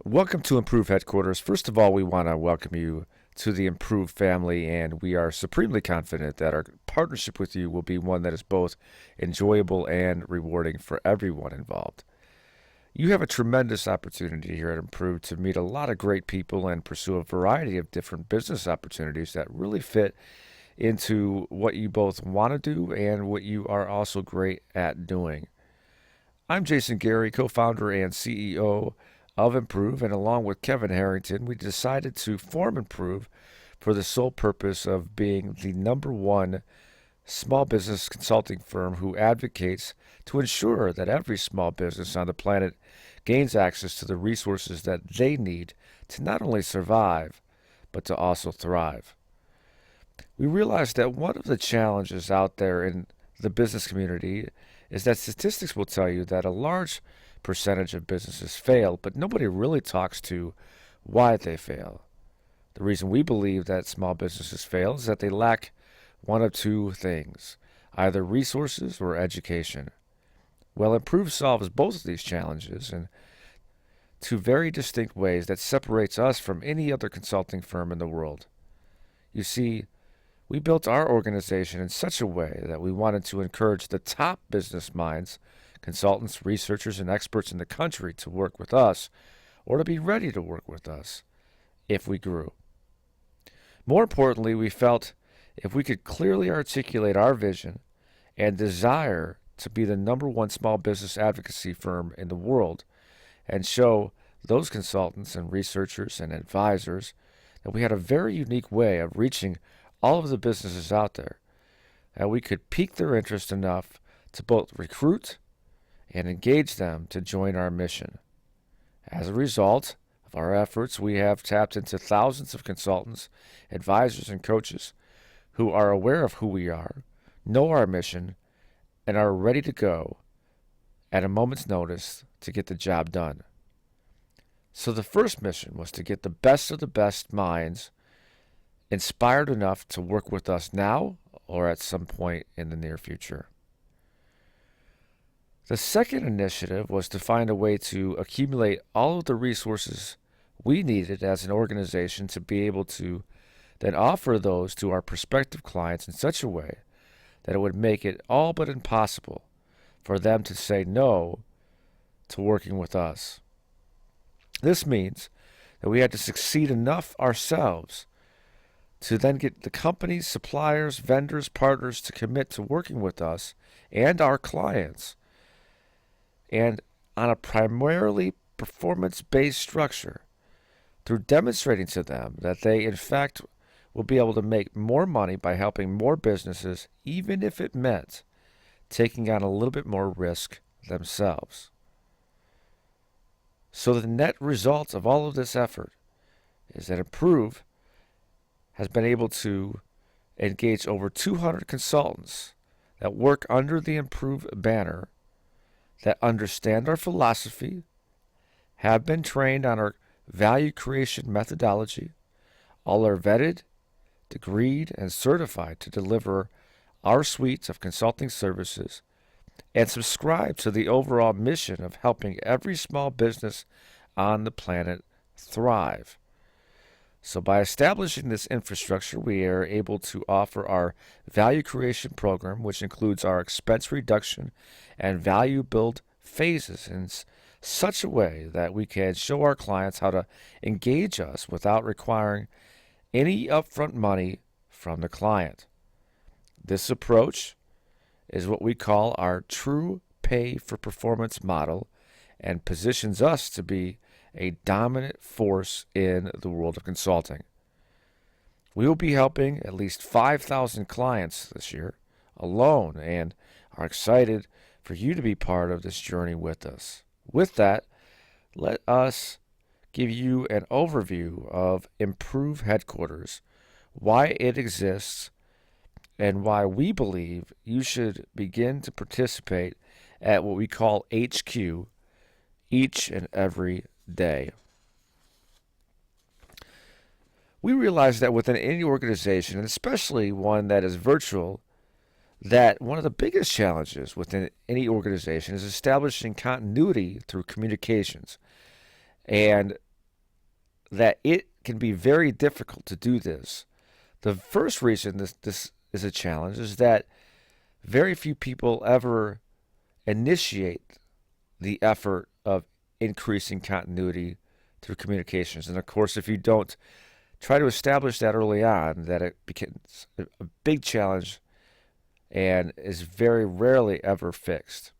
Welcome to Empruv headquarters. First of all, we want to welcome you to the Empruv family, and we are supremely confident that our partnership with you will be one that is both enjoyable and rewarding for everyone involved. You have a tremendous opportunity here at Empruv to meet a lot of great people and pursue a variety of different business opportunities that really fit into what you both want to do and what you are also great at doing. I'm Jason Gary, co-founder and CEO of Empruv, and along with Kevin Harrington, we decided to form Empruv for the sole purpose of being the number one small business consulting firm who advocates to ensure that every small business on the planet gains access to the resources that they need to not only survive, but to also thrive. We realized that one of the challenges out there in the business community is that statistics will tell you that a large percentage of businesses fail, but nobody really talks to why they fail. The reason we believe that small businesses fail is that they lack one of two things, either resources or education. Well, Empruv solves both of these challenges in two very distinct ways that separates us from any other consulting firm in the world. You see, we built our organization in such a way that we wanted to encourage the top business minds, consultants, researchers, and experts in the country to work with us or to be ready to work with us if we grew. More importantly, we felt if we could clearly articulate our vision and desire to be the number one small business advocacy firm in the world and show those consultants and researchers and advisors that we had a very unique way of reaching all of the businesses out there, and we could pique their interest enough to both recruit and engage them to join our mission. As a result of our efforts, we have tapped into thousands of consultants, advisors, and coaches who are aware of who we are, know our mission, and are ready to go at a moment's notice to get the job done. So the first mission was to get the best of the best minds inspired enough to work with us now or at some point in the near future. The second initiative was to find a way to accumulate all of the resources we needed as an organization to be able to then offer those to our prospective clients in such a way that it would make it all but impossible for them to say no to working with us. This means that we had to succeed enough ourselves to then get the companies, suppliers, vendors, partners to commit to working with us and our clients, and on a primarily performance-based structure, through demonstrating to them that they, in fact, will be able to make more money by helping more businesses, even if it meant taking on a little bit more risk themselves. So the net result of all of this effort is that Empruv has been able to engage over 200 consultants that work under the Empruv banner, that understand our philosophy, have been trained on our value creation methodology, all are vetted, degreed, and certified to deliver our suites of consulting services, and subscribe to the overall mission of helping every small business on the planet thrive. So by establishing this infrastructure, we are able to offer our value creation program, which includes our expense reduction and value build phases in such a way that we can show our clients how to engage us without requiring any upfront money from the client. This approach is what we call our true pay for performance model and positions us to be a dominant force in the world of consulting. We will be helping at least 5,000 clients this year alone and are excited for you to be part of this journey with us. With that, let us give you an overview of Empruv Headquarters, why it exists, and why we believe you should begin to participate at what we call HQ each and every day. We realize that within any organization, and especially one that is virtual, that one of the biggest challenges within any organization is establishing continuity through communications. And that it can be very difficult to do this. The first reason this is a challenge is that very few people ever initiate the effort of increasing continuity through communications. And of course, if you don't try to establish that early on, that it becomes a big challenge and is very rarely ever fixed.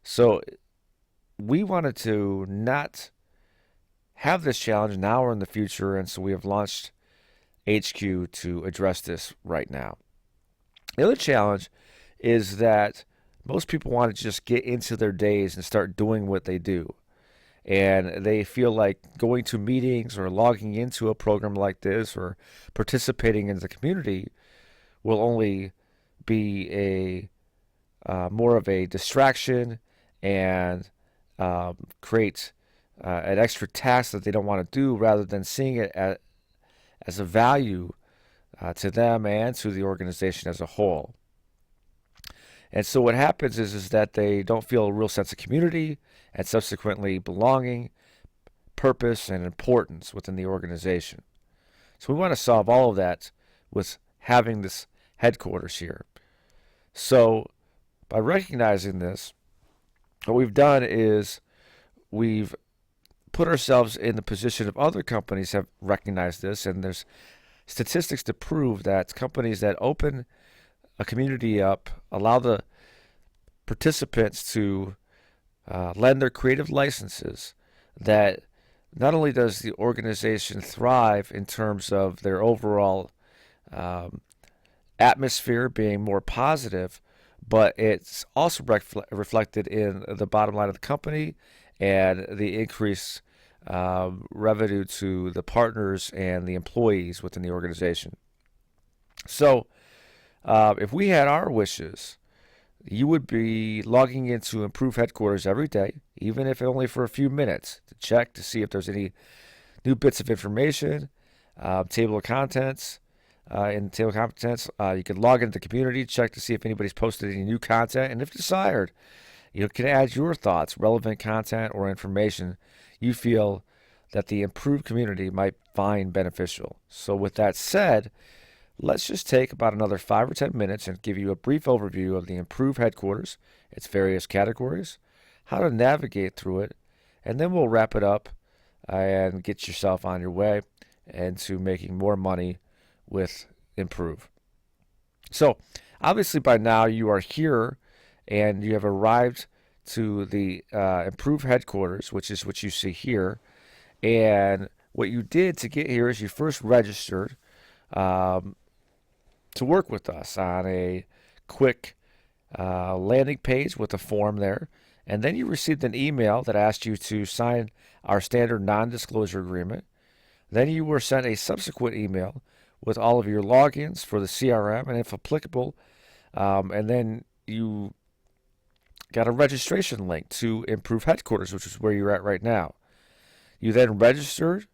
So we wanted to not have this challenge now or in the future, and so we have launched HQ to address this right now. The other challenge is that most people want to just get into their days and start doing what they do. And they feel like going to meetings or logging into a program like this or participating in the community will only be a more of a distraction and create an extra task that they don't want to do, rather than seeing it as a value to them and to the organization as a whole. And so what happens is that they don't feel a real sense of community and subsequently belonging, purpose, and importance within the organization. So we want to solve all of that with having this headquarters here. So by recognizing this, what we've done is we've put ourselves in the position of other companies have recognized this, and there's statistics to prove that companies that open a community up, allow the participants to lend their creative licenses, that not only does the organization thrive in terms of their overall atmosphere being more positive, but it's also reflected in the bottom line of the company and the increased revenue to the partners and the employees within the organization. So if we had our wishes, you would be logging into Empruv headquarters every day, even if only for a few minutes, to check to see if there's any new bits of information, table of contents. In table of contents, you can log into the community, check to see if anybody's posted any new content, and if desired, you can add your thoughts, relevant content, or information you feel that the Empruv community might find beneficial. So with that said, let's just take about another 5 or 10 minutes and give you a brief overview of the Empruv headquarters, its various categories, how to navigate through it, and then we'll wrap it up and get yourself on your way into making more money with Empruv. So obviously by now you are here and you have arrived to the Empruv headquarters, which is what you see here. And what you did to get here is you first registered to work with us on a quick landing page with a form there. And then you received an email that asked you to sign our standard non-disclosure agreement. Then you were sent a subsequent email with all of your logins for the CRM and if applicable. And then you got a registration link to Empruv headquarters, which is where you're at right now. You then registered,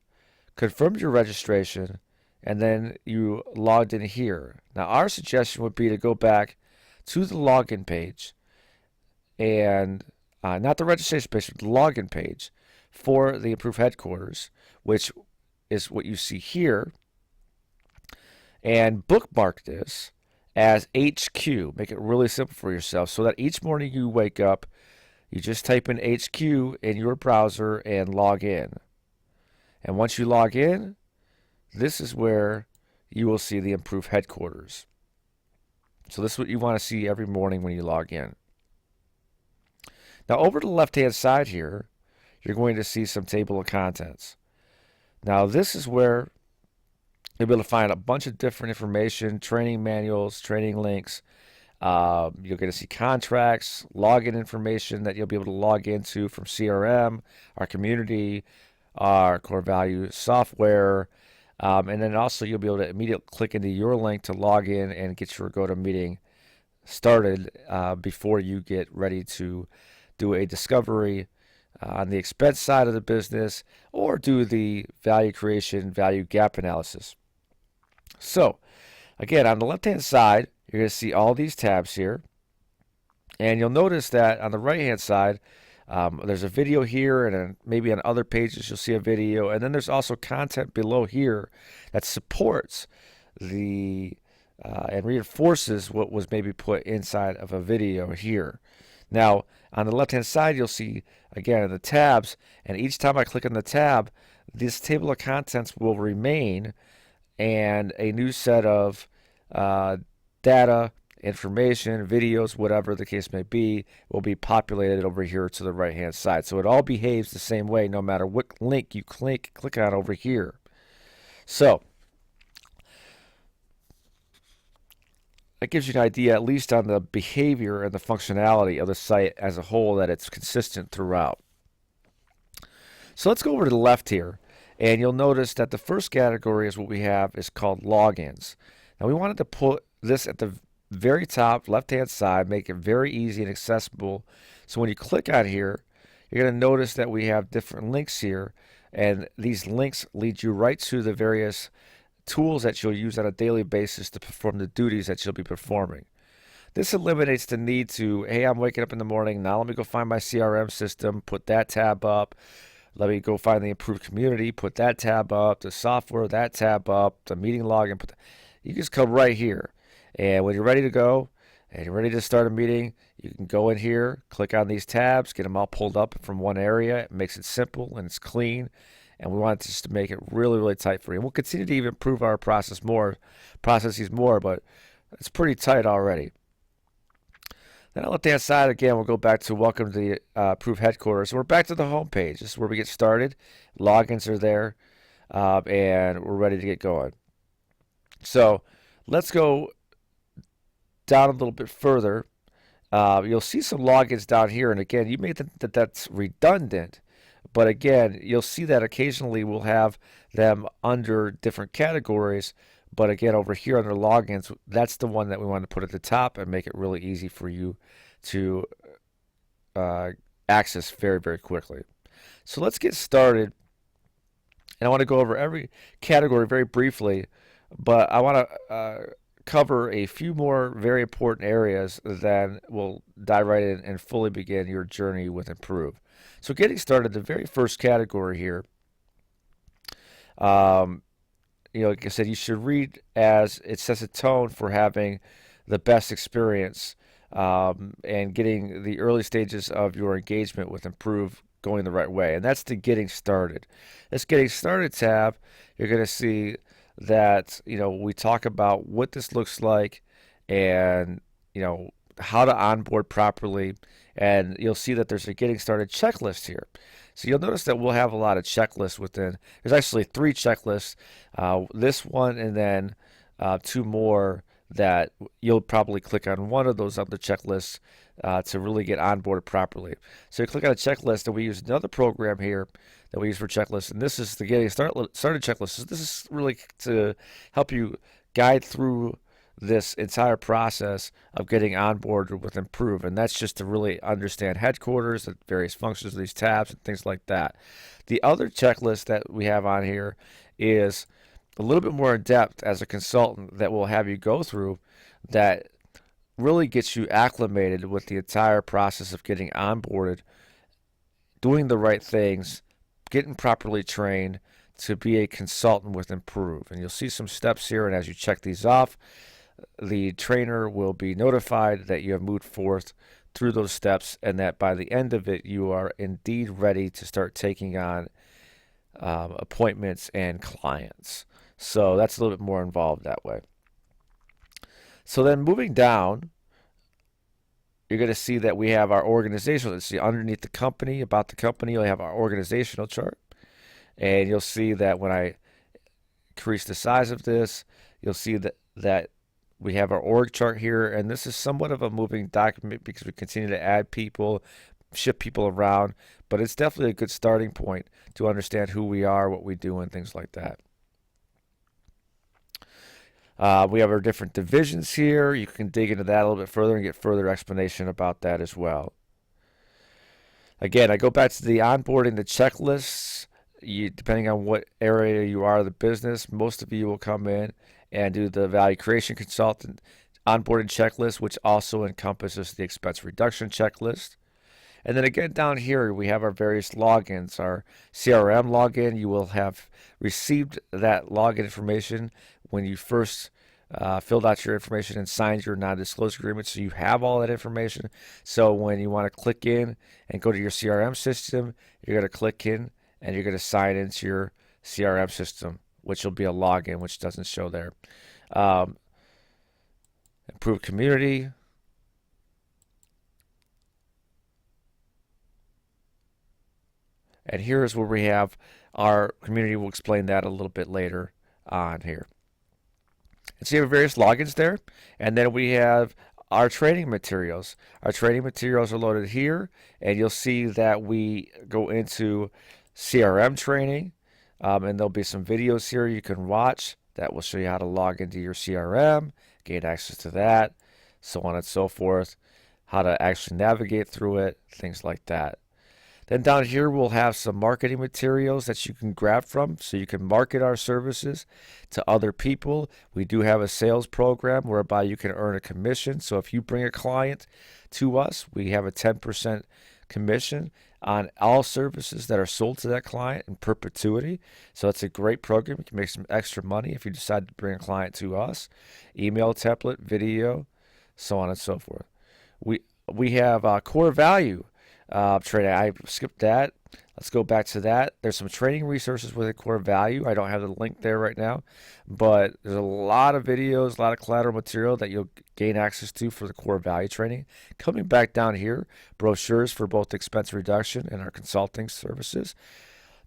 confirmed your registration, and then you logged in here. Now, our suggestion would be to go back to the login page and not the registration page, but the login page for the Empruv headquarters, which is what you see here, and bookmark this as HQ. Make it really simple for yourself so that each morning you wake up, you just type in HQ in your browser and log in. And once you log in, this is where you will see the Empruv headquarters. So this is what you want to see every morning when you log in. Now over to the left-hand side here, you're going to see some table of contents. Now this is where you'll be able to find a bunch of different information, training manuals, training links. You're going to see contracts, login information that you'll be able to log into from CRM, our community, our core value software. And then also you'll be able to immediately click into your link to log in and get your GoToMeeting started before you get ready to do a discovery on the expense side of the business or do the value creation, value gap analysis. So again, on the left-hand side, you're going to see all these tabs here. And you'll notice that on the right-hand side, There's a video here, and then maybe on other pages you'll see a video, and then there's also content below here that supports the and reinforces what was maybe put inside of a video here. Now, on the left-hand side, you'll see, again, the tabs, and each time I click on the tab, this table of contents will remain, and a new set of data, information, videos, whatever the case may be, will be populated over here to the right-hand side. So it all behaves the same way no matter what link you click on over here. So that gives you an idea, at least on the behavior and the functionality of the site as a whole, that it's consistent throughout. So let's go over to the left here, and you'll notice that the first category is what we have is called logins. Now we wanted to put this at the very top left-hand side, make it very easy and accessible. So when you click on here, you're going to notice that we have different links here, and these links lead you right to the various tools that you'll use on a daily basis to perform the duties that you'll be performing. This eliminates the need to, hey, I'm waking up in the morning, now let me go find my CRM system, put that tab up. Let me go find the Empruv community, put that tab up, the software, that tab up, the meeting login. You just come right here. And when you're ready to go and you're ready to start a meeting, you can go in here, click on these tabs, get them all pulled up from one area. It makes it simple and it's clean. And we want just to make it really, really tight for you. And we'll continue to even improve our processes more, but it's pretty tight already. Then on the left-hand side, again, we'll go back to welcome to the Empruv headquarters. And we're back to the home page. This is where we get started. Logins are there, and we're ready to get going. So let's go down a little bit further. You'll see some logins down here. And again, you may think that that's redundant. But again, you'll see that occasionally we'll have them under different categories. But again, over here under logins, that's the one that we want to put at the top and make it really easy for you to access very, very quickly. So let's get started. And I want to go over every category very briefly, but I want to cover a few more very important areas, then we'll dive right in and fully begin your journey with Empruv. So getting started, the very first category here, like I said, you should read as it sets a tone for having the best experience and getting the early stages of your engagement with Empruv going the right way. And that's the getting started. This getting started tab, you're going to see that, we talk about what this looks like and, how to onboard properly. And you'll see that there's a getting started checklist here. So you'll notice that we'll have a lot of checklists within. There's actually 3 checklists, this one and then 2 more that you'll probably click on one of those other checklists to really get onboarded properly. So you click on a checklist, and we use another program here that we use for checklists, and this is the getting started checklist. So this is really to help you guide through this entire process of getting onboarded with Empruv, and that's just to really understand headquarters, the various functions of these tabs and things like that. The other checklist that we have on here is a little bit more in depth as a consultant that will have you go through that really gets you acclimated with the entire process of getting onboarded, doing the right things, getting properly trained to be a consultant with Empruv. And you'll see some steps here, and as you check these off, the trainer will be notified that you have moved forth through those steps and that by the end of it, you are indeed ready to start taking on appointments and clients. So that's a little bit more involved that way. So then moving down, you're going to see that we have our organizational. Let's see, underneath the company, about the company, you'll have our organizational chart. And you'll see that when I increase the size of this, you'll see that we have our org chart here. And this is somewhat of a moving document because we continue to add people, ship people around. But it's definitely a good starting point to understand who we are, what we do, and things like that. We have our different divisions here. You can dig into that a little bit further and get further explanation about that as well. Again, I go back to the onboarding, the checklists. Depending on what area you are of the business, most of you will come in and do the value creation consultant onboarding checklist, which also encompasses the expense reduction checklist. And then again down here, we have our various logins. Our CRM login, you will have received that login information when you first filled out your information and signed your non-disclosure agreement. So you have all that information. So when you want to click in and go to your CRM system, you're going to click in and you're going to sign into your CRM system, which will be a login, which doesn't show there. Um, Empruv community. And here's where we have our community. We'll explain that a little bit later on here. And so you have various logins there. And then we have our training materials. Our training materials are loaded here. And you'll see that we go into CRM training. And there'll be some videos here you can watch that will show you how to log into your CRM, gain access to that, so on and so forth, how to actually navigate through it, things like that. Then down here we'll have some marketing materials that you can grab from so you can market our services to other people. We do have a sales program whereby you can earn a commission. So if you bring a client to us, we have a 10% commission on all services that are sold to that client in perpetuity. So it's a great program. You can make some extra money if you decide to bring a client to us. Email template, video, so on and so forth. We have core value training. I skipped that. Let's go back to that. There's some training resources with a core value. I don't have the link there right now, but there's a lot of videos, a lot of collateral material that you'll gain access to for the core value training. Coming back down here, brochures for both expense reduction and our consulting services.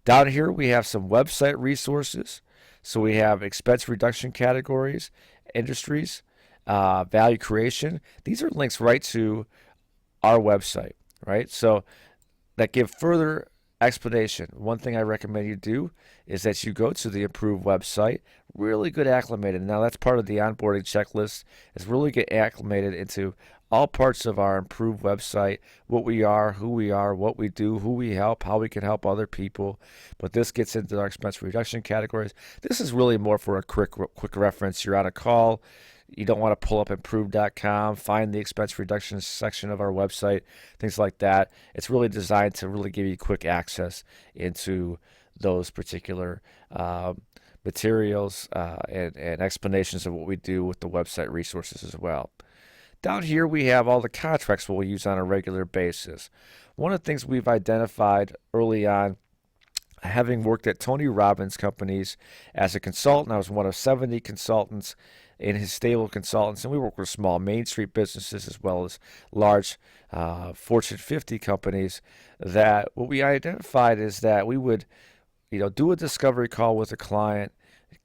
Down here, we have some website resources. So we have expense reduction categories, industries, value creation. These are links right to our website, right? So that give further explanation. One thing I recommend you do is that you go to the Empruv website, really get acclimated. Now that's part of the onboarding checklist, is really get acclimated into all parts of our Empruv website, what we are, who we are, what we do, who we help, how we can help other people. But this gets into our expense reduction categories. This is really more for a quick reference. You're on a call. You don't want to pull up Empruv.com, find the expense reduction section of our website, things like that. It's really designed to really give you quick access into those particular materials and explanations of what we do with the website resources as well. Down here we have all the contracts we'll use on a regular basis. One of the things we've identified early on, having worked at Tony Robbins companies as a consultant, I was one of 70 consultants in his stable of consultants, and we work with small Main Street businesses as well as large Fortune 50 companies. That what we identified is that we would, do a discovery call with a client,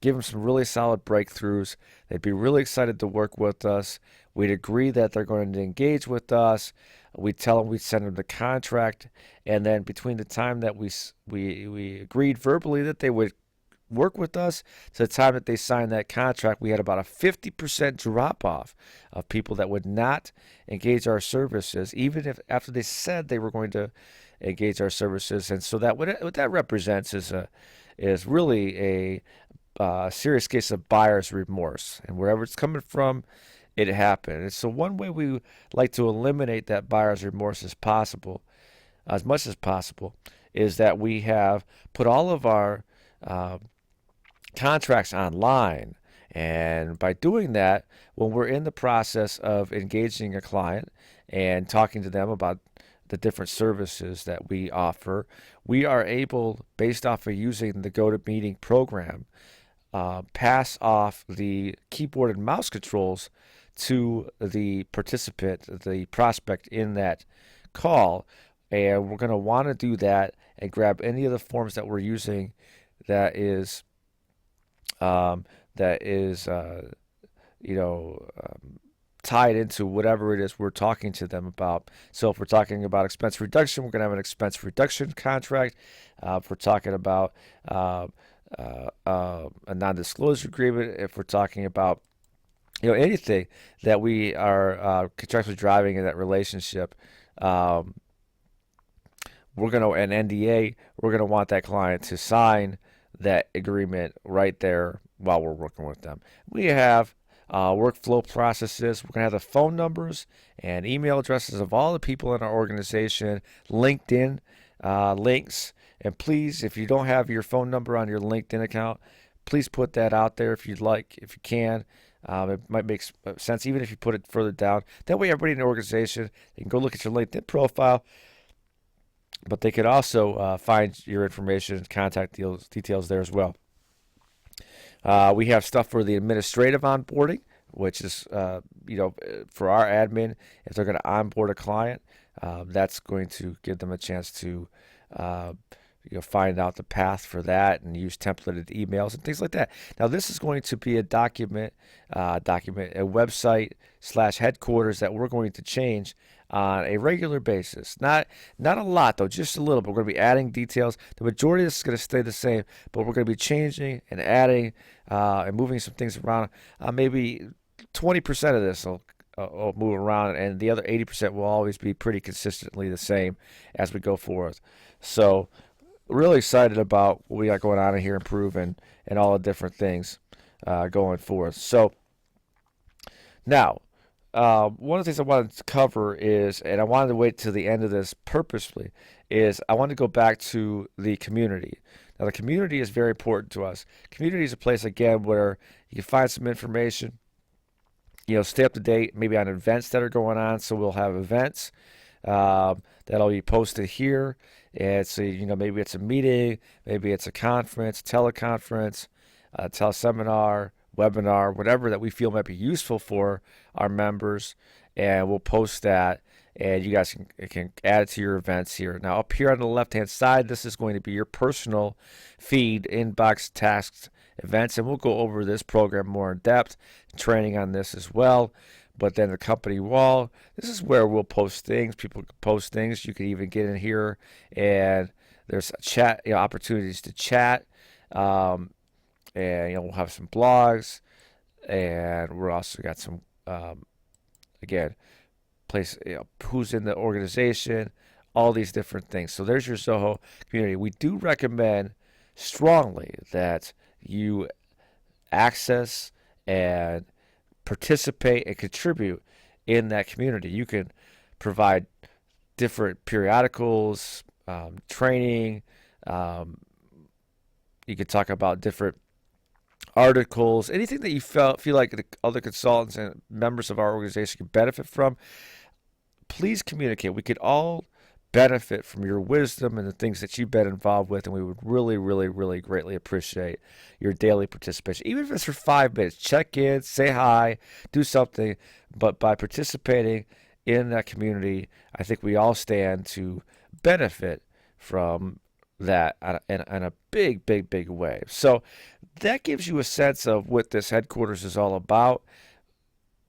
give them some really solid breakthroughs. They'd be really excited to work with us. We'd agree that they're going to engage with us. We'd tell them we'd send them the contract, and then between the time that we agreed verbally that they would work with us to the time that they signed that contract, we had about a 50% drop off of people that would not engage our services, even if after they said they were going to engage our services. And so that what that represents is really a serious case of buyer's remorse, and wherever it's coming from, it happened. And so one way we like to eliminate that buyer's remorse as much as possible, is that we have put all of our contracts online. And by doing that, when we're in the process of engaging a client and talking to them about the different services that we offer, we are able, based off of using the GoToMeeting program, pass off the keyboard and mouse controls to the participant, the prospect in that call. And we're going to want to do that and grab any of the forms that we're using that is tied into whatever it is we're talking to them about. So if we're talking about expense reduction, we're going to have an expense reduction contract. If we're talking about a non-disclosure agreement, if we're talking about anything that we are contractually driving in that relationship, we're going to an NDA. We're going to want that client to sign that agreement right there while we're working with them. We have workflow processes. We're going to have the phone numbers and email addresses of all the people in our organization, LinkedIn links. And please, if you don't have your phone number on your LinkedIn account, please put that out there if you'd like, if you can. It might make sense, even if you put it further down. That way, everybody in the organization, they can go look at your LinkedIn profile, but they could also find your information and contact details there as well. We have stuff for the administrative onboarding, which is, for our admin, if they're going to onboard a client, that's going to give them a chance to, find out the path for that and use templated emails and things like that. Now, this is going to be a a website / headquarters that we're going to change on a regular basis. Not a lot though, just a little. But we're going to be adding details. The majority of this is going to stay the same, but we're going to be changing and adding and moving some things around. Maybe 20% of this will move around, and the other 80% will always be pretty consistently the same as we go forth. So, really excited about what we got going on in here, Empruv, and all the different things going forth. So, now, one of the things I wanted to cover is, and I wanted to wait till the end of this purposely, is I want to go back to the community. Now, the community is very important to us. Community is a place, again, where you can find some information, stay up to date, maybe on events that are going on. So we'll have events that'll be posted here. And so, maybe it's a meeting, maybe it's a conference, teleconference, teleseminar, webinar, whatever that we feel might be useful for our members. And we'll post that, and you guys can add it to your events here. Now, up here on the left-hand side, this is going to be your personal feed, inbox, tasks, events, and we'll go over this program more in depth, training on this as well. But then the company wall, this is where we'll post things. People can post things. You can even get in here, and there's chat, opportunities to chat. And we'll have some blogs, and we're also got some again, place, who's in the organization, all these different things. So there's your Zoho community. We do recommend strongly that you access and participate and contribute in that community. You can provide different periodicals, training. You can talk about different articles, anything that you feel like the other consultants and members of our organization can benefit from. Please communicate. We could all benefit from your wisdom and the things that you've been involved with, and we would really, really, really greatly appreciate your daily participation. Even if it's for 5 minutes, check in, say hi, do something. But by participating in that community, I think we all stand to benefit from that in a big, big, big way. So that gives you a sense of what this headquarters is all about,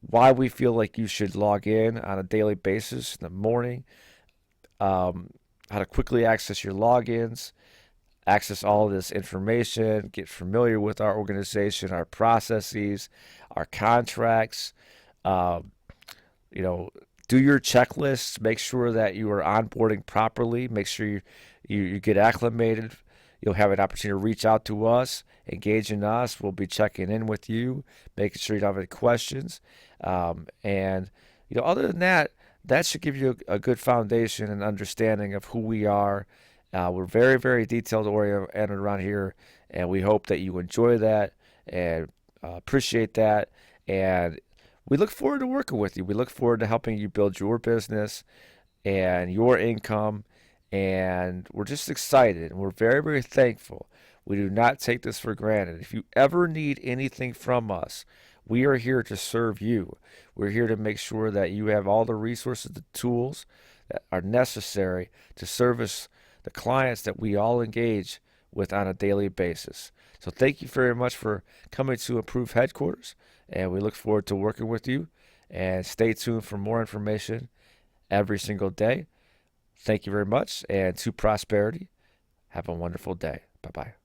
why we feel like you should log in on a daily basis in the morning, how to quickly access your logins, access all of this information, get familiar with our organization, our processes, our contracts, do your checklists, make sure that you are onboarding properly, make sure you get acclimated. You'll have an opportunity to reach out to us, engage in us. We'll be checking in with you, making sure you don't have any questions. And other than that, that should give you a good foundation and understanding of who we are. We're very, very detailed oriented around here, and we hope that you enjoy that and appreciate that. And we look forward to working with you. We look forward to helping you build your business and your income. And we're just excited, and we're very, very thankful. We do not take this for granted. If you ever need anything from us, we are here to serve you. We're here to make sure that you have all the resources, the tools that are necessary to service the clients that we all engage with on a daily basis. So thank you very much for coming to Empruv Headquarters, and we look forward to working with you. And stay tuned for more information every single day. Thank you very much, and to prosperity, have a wonderful day. Bye-bye.